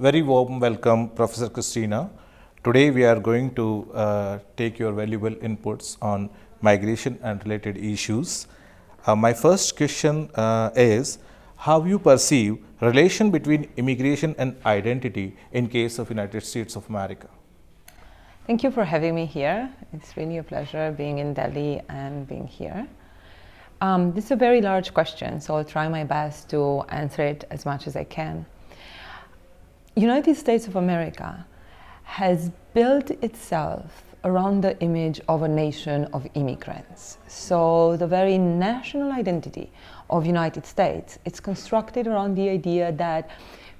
Very warm welcome, Professor Christina. Today we are going to take your valuable inputs on migration and related issues. My first question is how you perceive relation between immigration and identity in case of United States of America. Thank you for having me here. It's really a pleasure being in Delhi and being here. This is a very large question, so I'll try my best to answer it as much as I can. United States of America has built itself around the image of a nation of immigrants. So the very national identity of United States, it's constructed around the idea that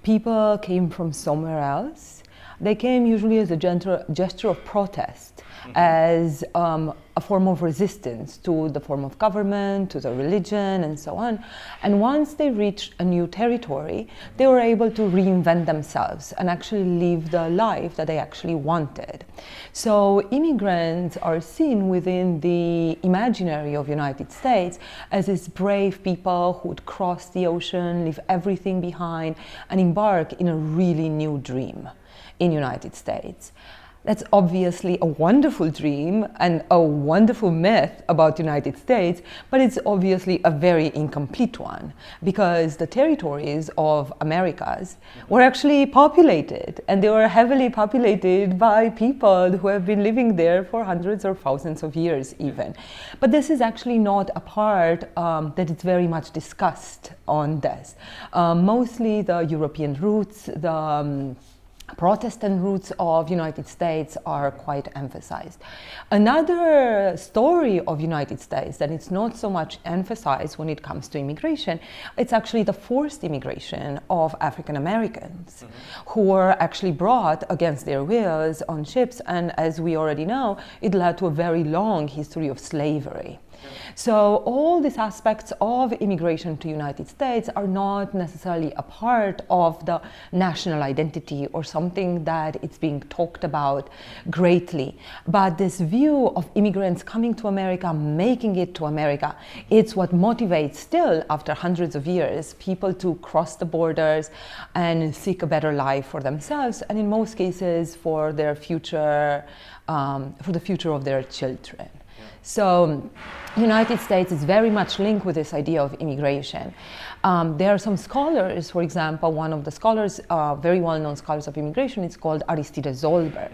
people came from somewhere else. They came usually as a gesture of protest, as a form of resistance to the form of government, to the religion, and so on. And once they reached a new territory, they were able to reinvent themselves and actually live the life that they actually wanted. So immigrants are seen within the imaginary of United States as these brave people who would cross the ocean, leave everything behind, and embark in a really new dream in United States. That's obviously a wonderful dream and a wonderful myth about the United States, but it's obviously a very incomplete one because the territories of Americas were actually populated, and they were heavily populated by people who have been living there for hundreds or thousands of years even. But this is actually not a part that is very much discussed on this. Mostly the European roots, the Protestant roots of United States are quite emphasized. Another story of United States that it's not so much emphasized when it comes to immigration, it's actually the forced immigration of African Americans who were actually brought against their wills on ships, and as we already know, it led to a very long history of slavery. So all these aspects of immigration to the United States are not necessarily a part of the national identity or something that it's being talked about greatly. But this view of immigrants coming to America, making it to America, it's what motivates still, after hundreds of years, people to cross the borders and seek a better life for themselves, and in most cases for their future, for the future of their children. So United States is very much linked with this idea of immigration. There are some scholars, for example, one of the scholars, very well-known scholars of immigration, is called Aristides Zolberg.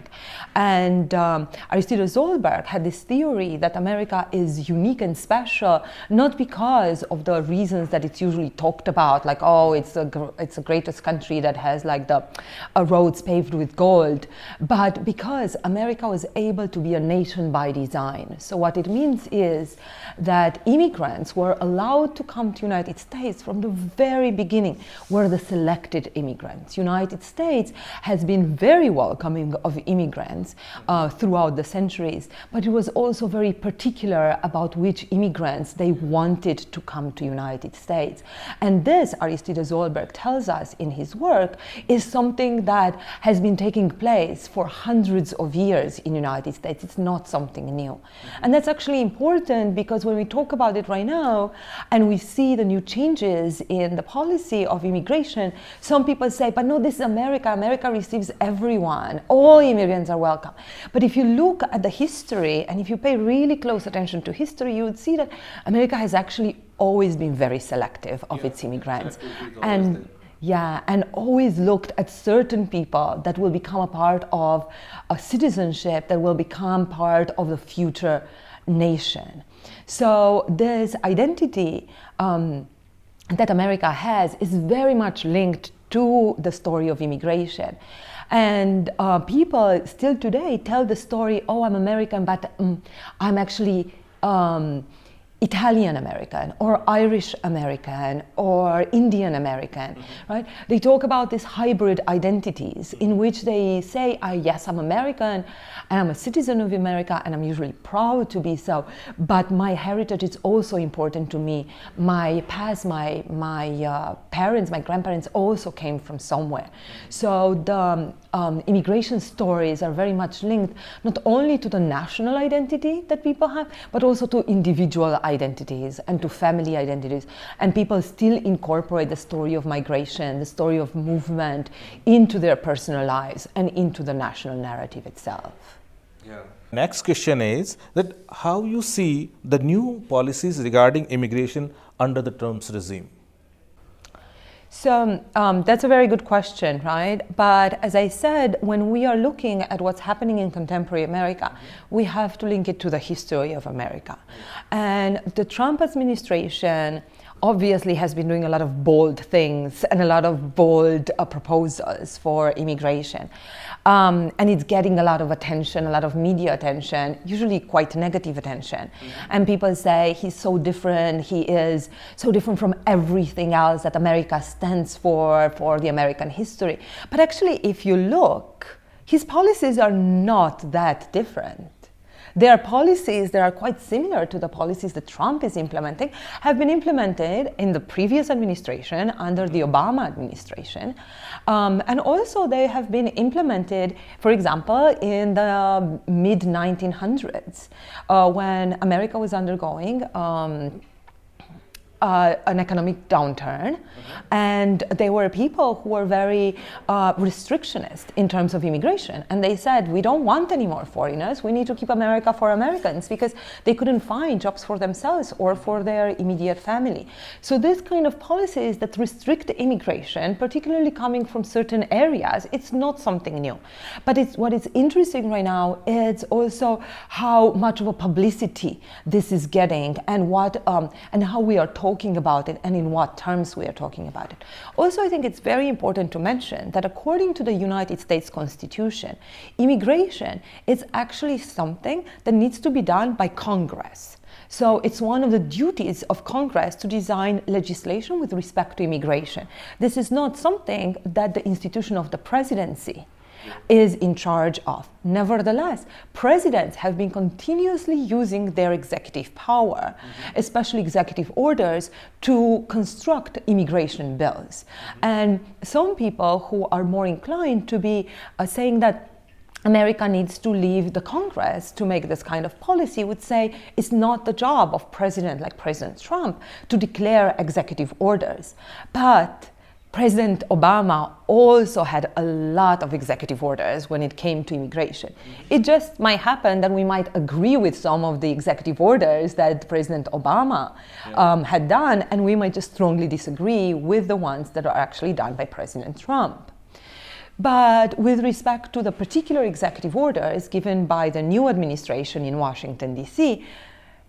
And Aristides Zolberg had this theory that America is unique and special, not because of the reasons that it's usually talked about, like, oh, it's the greatest country that has like the roads paved with gold, but because America was able to be a nation by design. So what it means is that immigrants were allowed to come to United States from the very beginning, were the selected immigrants. United States has been very welcoming of immigrants throughout the centuries, but it was also very particular about which immigrants they wanted to come to United States. And this, Aristides Zolberg tells us in his work, is something that has been taking place for hundreds of years in the United States. It's not something new. And that's actually important because when we talk about it right now and we see the new changes in the policy of immigration, some people say, but no, this is America. America receives everyone. All immigrants are welcome. But if you look at the history and if you pay really close attention to history, you would see that America has actually always been very selective of its immigrants. And and always looked at certain people that will become a part of a citizenship, that will become part of the future nation. So this identity that America has is very much linked to the story of immigration. And people still today tell the story, oh, I'm American, but I'm actually Italian American or Irish American or Indian American, right? They talk about these hybrid identities in which they say, yes, I'm American and I'm a citizen of America and I'm usually proud to be so, but my heritage is also important to me. My past, my parents, my grandparents also came from somewhere. So the immigration stories are very much linked not only to the national identity that people have, but also to individual identities and to family identities. And people still incorporate the story of migration, the story of movement into their personal lives and into the national narrative itself. Yeah. Next question is that how you see the new policies regarding immigration under the Trump's regime? So that's a very good question, right? But as I said, when we are looking at what's happening in contemporary America, we have to link it to the history of America. And the Trump administration obviously has been doing a lot of bold things and a lot of bold proposals for immigration. And it's getting a lot of attention, a lot of media attention, usually quite negative attention. And people say he's so different, he is so different from everything else that America stands for the American history. But actually, if you look, his policies are not that different. Their policies that are quite similar to the policies that Trump is implementing have been implemented in the previous administration, under the Obama administration. And also they have been implemented, for example, in the mid-1900s, when America was undergoing an economic downturn, and there were people who were very restrictionist in terms of immigration, and they said, we don't want any more foreigners, we need to keep America for Americans, because they couldn't find jobs for themselves or for their immediate family. So this kind of policies that restrict immigration, particularly coming from certain areas, it's not something new. But what is interesting right now is also how much of a publicity this is getting, and what and how we are talking about it, and in what terms we are talking about it. Also, I think it's very important to mention that according to the United States Constitution, immigration is actually something that needs to be done by Congress. So it's one of the duties of Congress to design legislation with respect to immigration. This is not something that the institution of the presidency is in charge of. Nevertheless, presidents have been continuously using their executive power, especially executive orders, to construct immigration bills. And some people who are more inclined to be saying that America needs to leave the Congress to make this kind of policy would say it's not the job of president like President Trump to declare executive orders. But President Obama also had a lot of executive orders when it came to immigration. It just might happen that we might agree with some of the executive orders that President Obama had done, and we might just strongly disagree with the ones that are actually done by President Trump. But with respect to the particular executive orders given by the new administration in Washington, D.C.,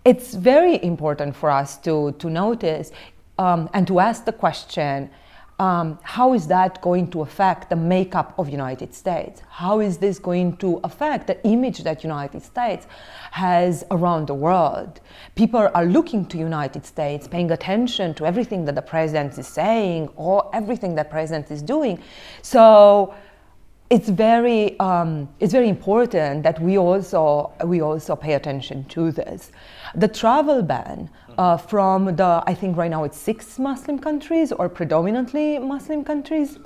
it's very important for us to notice and to ask the question, how is that going to affect the makeup of United States? How is this going to affect the image that United States has around the world? People are looking to United States, paying attention to everything that the president is saying or everything that the president is doing. So it's very important that we also pay attention to this. The travel ban from the, I think right now it's 6 Muslim countries, or predominantly Muslim countries.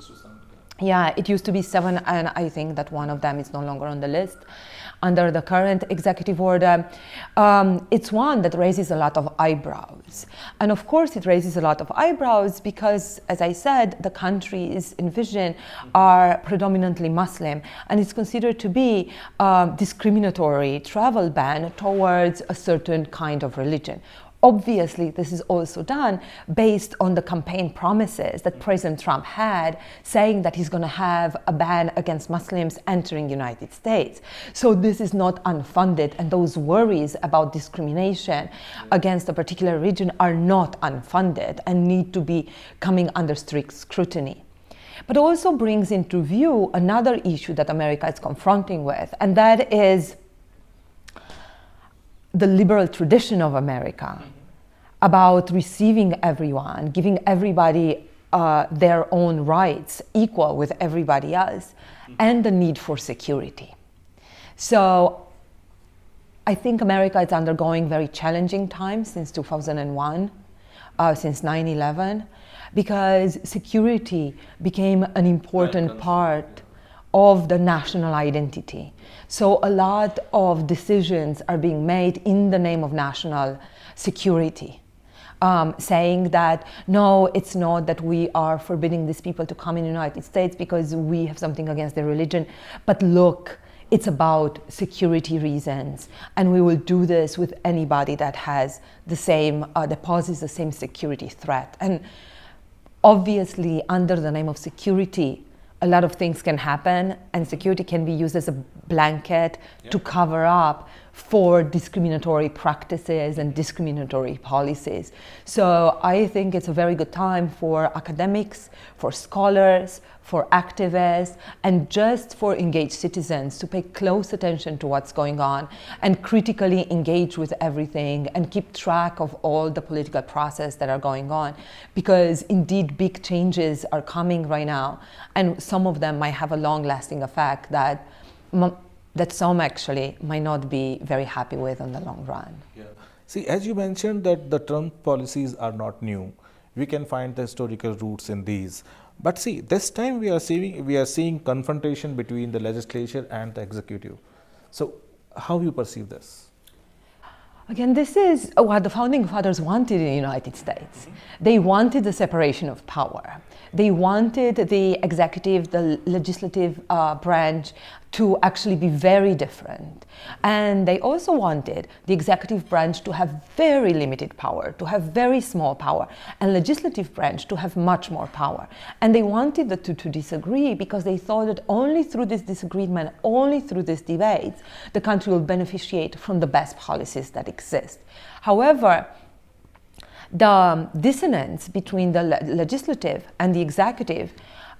Yeah, it used to be 7, and I think that one of them is no longer on the list under the current executive order. It's one that raises a lot of eyebrows. And of course it raises a lot of eyebrows because, as I said, the countries envisioned are predominantly Muslim, and it's considered to be a discriminatory travel ban towards a certain kind of religion. Obviously, this is also done based on the campaign promises that President Trump had, saying that he's going to have a ban against Muslims entering the United States. So this is not unfounded, and those worries about discrimination against a particular region are not unfounded and need to be coming under strict scrutiny. But also brings into view another issue that America is confronting with, and that is the liberal tradition of America about receiving everyone, giving everybody their own rights, equal with everybody else, and the need for security. So I think America is undergoing very challenging times since 2001, since 9/11, because security became an important part of the national identity. So a lot of decisions are being made in the name of national security. Saying that, no, it's not that we are forbidding these people to come in the United States because we have something against their religion, but look, it's about security reasons, and we will do this with anybody that has the same, that poses the same security threat. And obviously, under the name of security, a lot of things can happen, and security can be used as a blanket to cover up for discriminatory practices and discriminatory policies. So I think it's a very good time for academics, for scholars, for activists, and just for engaged citizens to pay close attention to what's going on and critically engage with everything and keep track of all the political process that are going on, because indeed big changes are coming right now, and some of them might have a long-lasting effect that some actually might not be very happy with in the long run. Yeah. See, as you mentioned that the Trump policies are not new, we can find the historical roots in these. But see, this time we are seeing confrontation between the legislature and the executive. So how you perceive this? Again, this is what the founding fathers wanted in the United States. They wanted the separation of power. They wanted the executive, the legislative branch to actually be very different. And they also wanted the executive branch to have very limited power, to have very small power, and legislative branch to have much more power. And they wanted the two to disagree because they thought that only through this disagreement, only through these debates, the country will beneficiate from the best policies that exist. However, the dissonance between the legislative and the executive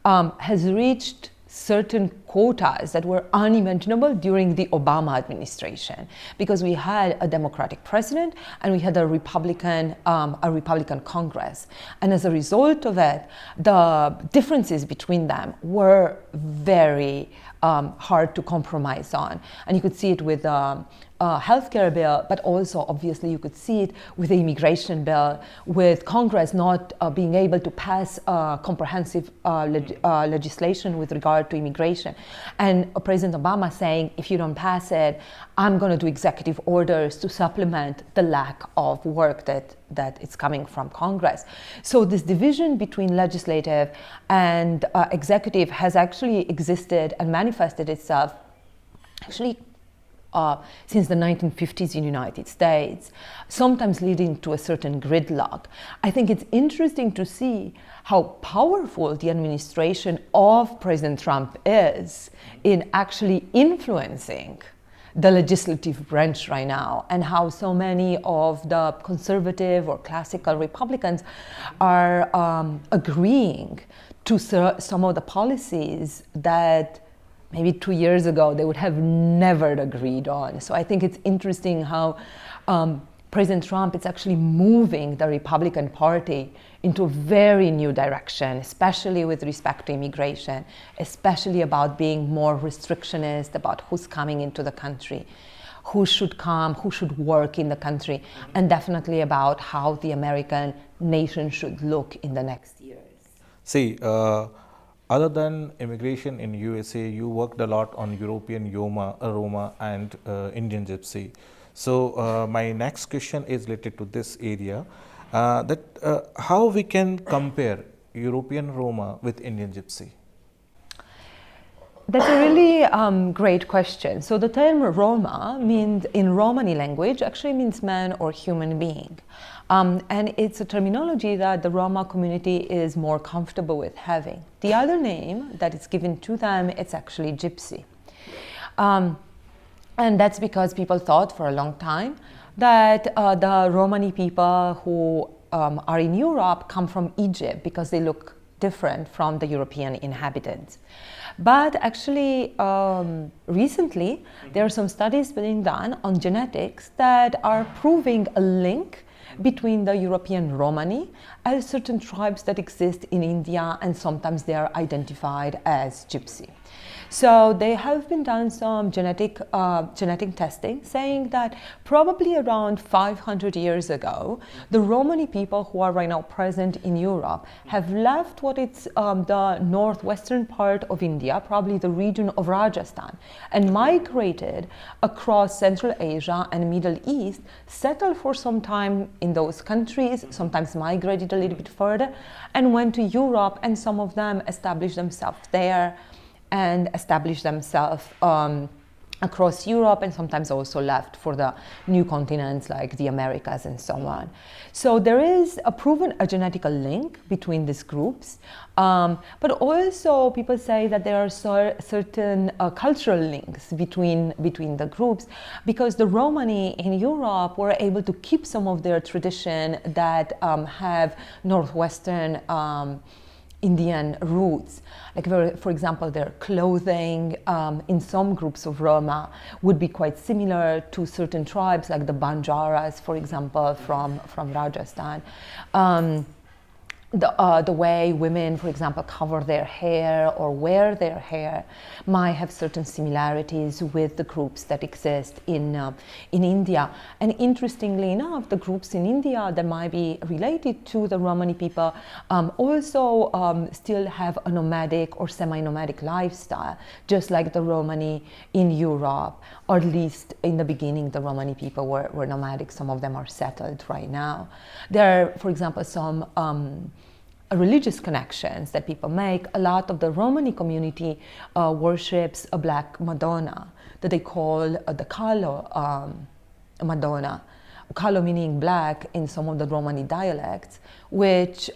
has reached certain quotas that were unimaginable during the Obama administration, because we had a Democratic president and we had a Republican Congress. And as a result of it, the differences between them were very hard to compromise on. And you could see it with the healthcare bill, but also obviously you could see it with the immigration bill, with Congress not being able to pass comprehensive legislation with regard to immigration. And President Obama saying, if you don't pass it, I'm going to do executive orders to supplement the lack of work that is coming from Congress. So this division between legislative and executive has actually existed and manifested itself actually since the 1950s in the United States, sometimes leading to a certain gridlock. I think it's interesting to see how powerful the administration of President Trump is in actually influencing the legislative branch right now, and how so many of the conservative or classical Republicans are agreeing to some of the policies that maybe 2 years ago they would have never agreed on. So I think it's interesting how President Trump is actually moving the Republican Party into a very new direction, especially with respect to immigration, especially about being more restrictionist about who's coming into the country, who should come, who should work in the country, and definitely about how the American nation should look in the next years. See, other than immigration in USA, you worked a lot on European Roma and Indian Gypsy. So my next question is related to this area, how we can compare European Roma with Indian Gypsy? That's a really great question. So the term Roma means, in Romani language, actually means man or human being. And it's a terminology that the Roma community is more comfortable with having. The other name that is given to them, it's actually Gypsy. And that's because people thought for a long time that the Romani people who are in Europe come from Egypt because they look different from the European inhabitants. But actually, recently, there are some studies being done on genetics that are proving a link between the European Romani and certain tribes that exist in India, and sometimes they are identified as Gypsy. So they have been done some genetic testing, saying that probably around 500 years ago, the Romani people who are right now present in Europe have left what is the northwestern part of India, probably the region of Rajasthan, and migrated across Central Asia and Middle East, settled for some time in those countries, sometimes migrated a little bit further, and went to Europe, and some of them established themselves there and established themselves across Europe, and sometimes also left for the new continents like the Americas and so on. So there is a proven genetical link between these groups, but also people say that there are certain cultural links between the groups, because the Romani in Europe were able to keep some of their tradition that have northwestern Indian roots. Like for example, their clothing in some groups of Roma would be quite similar to certain tribes like the Banjaras, for example, from Rajasthan. The way women, for example, cover their hair or wear their hair might have certain similarities with the groups that exist in India. And interestingly enough, the groups in India that might be related to the Romani people also still have a nomadic or semi-nomadic lifestyle, just like the Romani in Europe, or at least in the beginning the Romani people were nomadic. Some of them are settled right now. There are, for example, some religious connections that people make. A lot of the Romani community worships a black Madonna that they call the Kalo Madonna. Kalo meaning black in some of the Romani dialects, which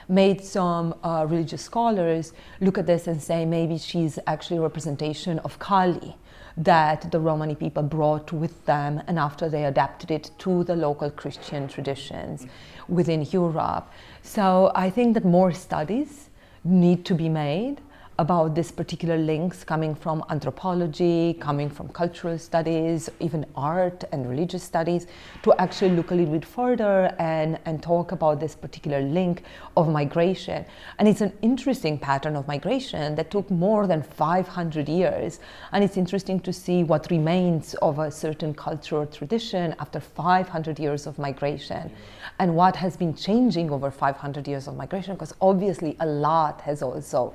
made some religious scholars look at this and say maybe she's actually a representation of Kali that the Romani people brought with them, and after they adapted it to the local Christian traditions within Europe. So I think that more studies need to be made about these particular links coming from anthropology, coming from cultural studies, even art and religious studies, to actually look a little bit further and talk about this particular link of migration. And it's an interesting pattern of migration that took more than 500 years. And it's interesting to see what remains of a certain culture or tradition after 500 years of migration, and what has been changing over 500 years of migration, because obviously a lot has also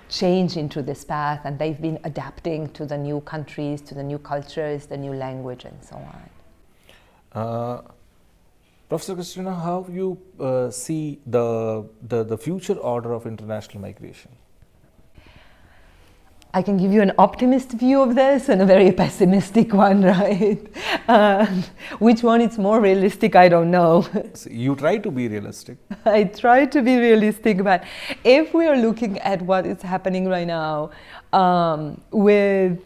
change into this path, and they've been adapting to the new countries, to the new cultures, the new language, and so on. Professor Christina, how you see the future order of international migration? I can give you an optimist view of this and a very pessimistic one, right? Which one is more realistic, I don't know. So you try to be realistic. I try to be realistic, but if we are looking at what is happening right now with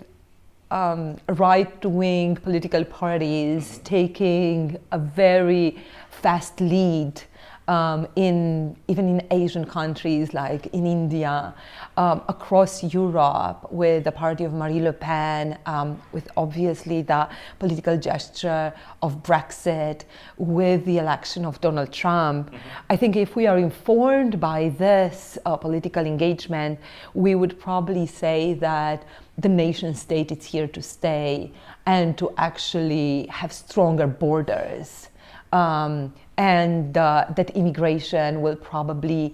right-wing political parties taking a very fast lead even in Asian countries like in India, across Europe, with the party of Marine Le Pen, with obviously the political gesture of Brexit, with the election of Donald Trump. I think if we are informed by this political engagement, we would probably say that the nation state is here to stay, and to actually have stronger borders. And that immigration will probably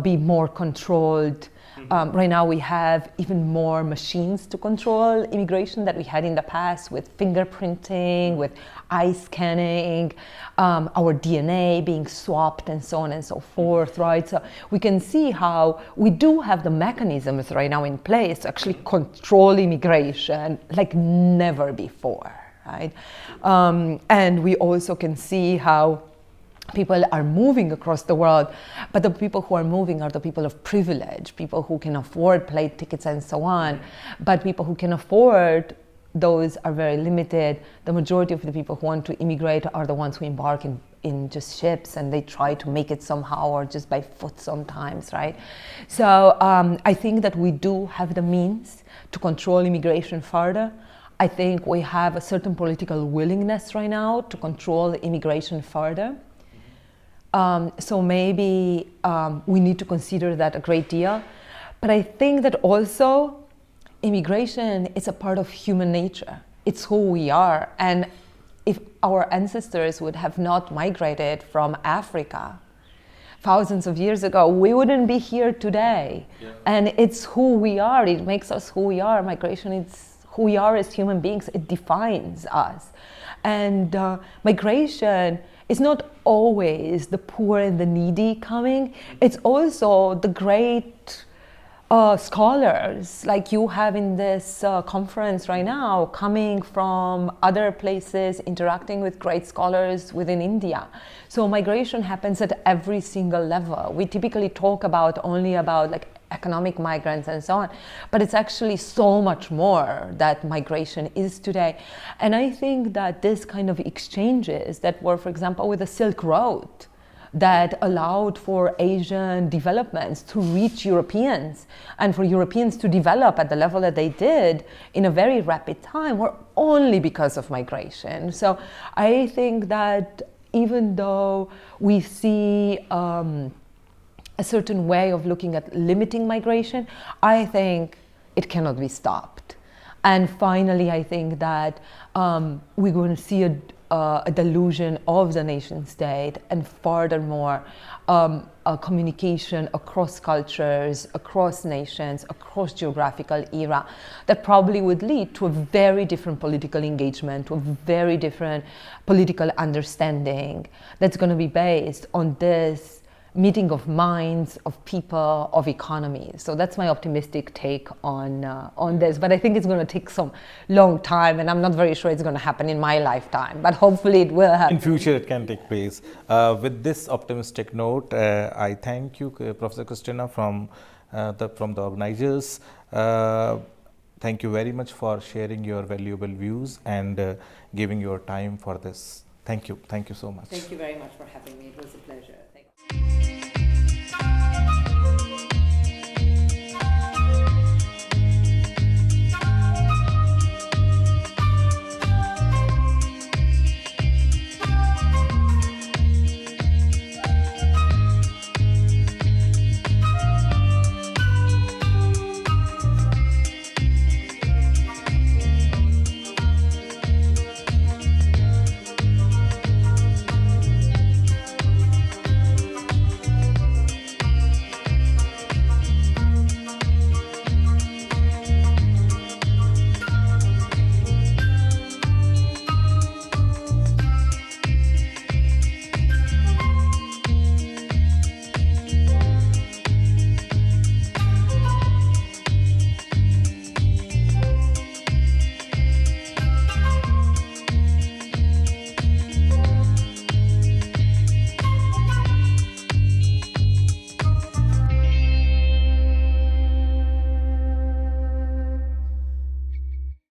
be more controlled. Right now we have even more machines to control immigration that we had in the past, with fingerprinting, with eye scanning, our DNA being swapped, and so on and so forth, right? So we can see how we do have the mechanisms right now in place to actually control immigration like never before, right? And we also can see how people are moving across the world, but the people who are moving are the people of privilege, people who can afford plane tickets and so on. But people who can afford those are very limited. The majority of the people who want to immigrate are the ones who embark in just ships, and they try to make it somehow, or just by foot sometimes, right? So I think that we do have the means to control immigration further. I think we have a certain political willingness right now to control immigration further. So maybe we need to consider that a great deal. But I think that also immigration is a part of human nature. It's who we are. And if our ancestors would have not migrated from Africa thousands of years ago, we wouldn't be here today. Yeah. And it's who we are. It makes us who we are. Migration is who we are as human beings. It defines us. And migration is not always the poor and the needy coming. It's also the great scholars like you have in this conference right now, coming from other places, interacting with great scholars within India. So migration happens at every single level. We typically talk only about like economic migrants and so on, but it's actually so much more that migration is today. And I think that this kind of exchanges that were, for example, with the Silk Road, that allowed for Asian developments to reach Europeans and for Europeans to develop at the level that they did in a very rapid time, were only because of migration. So I think that even though we see a certain way of looking at limiting migration, I think it cannot be stopped. And finally, I think that we're going to see a delusion of the nation state, and furthermore a communication across cultures, across nations, across geographical era, that probably would lead to a very different political engagement, to a very different political understanding that's going to be based on this meeting of minds, of people, of economies. So that's my optimistic take on this. But I think it's going to take some long time, and I'm not very sure it's going to happen in my lifetime. But hopefully it will happen. In future, it can take place. With this optimistic note, I thank you, Professor Christina, from the organizers. Thank you very much for sharing your valuable views and giving your time for this. Thank you. Thank you so much. Thank you very much for having me. It was a pleasure.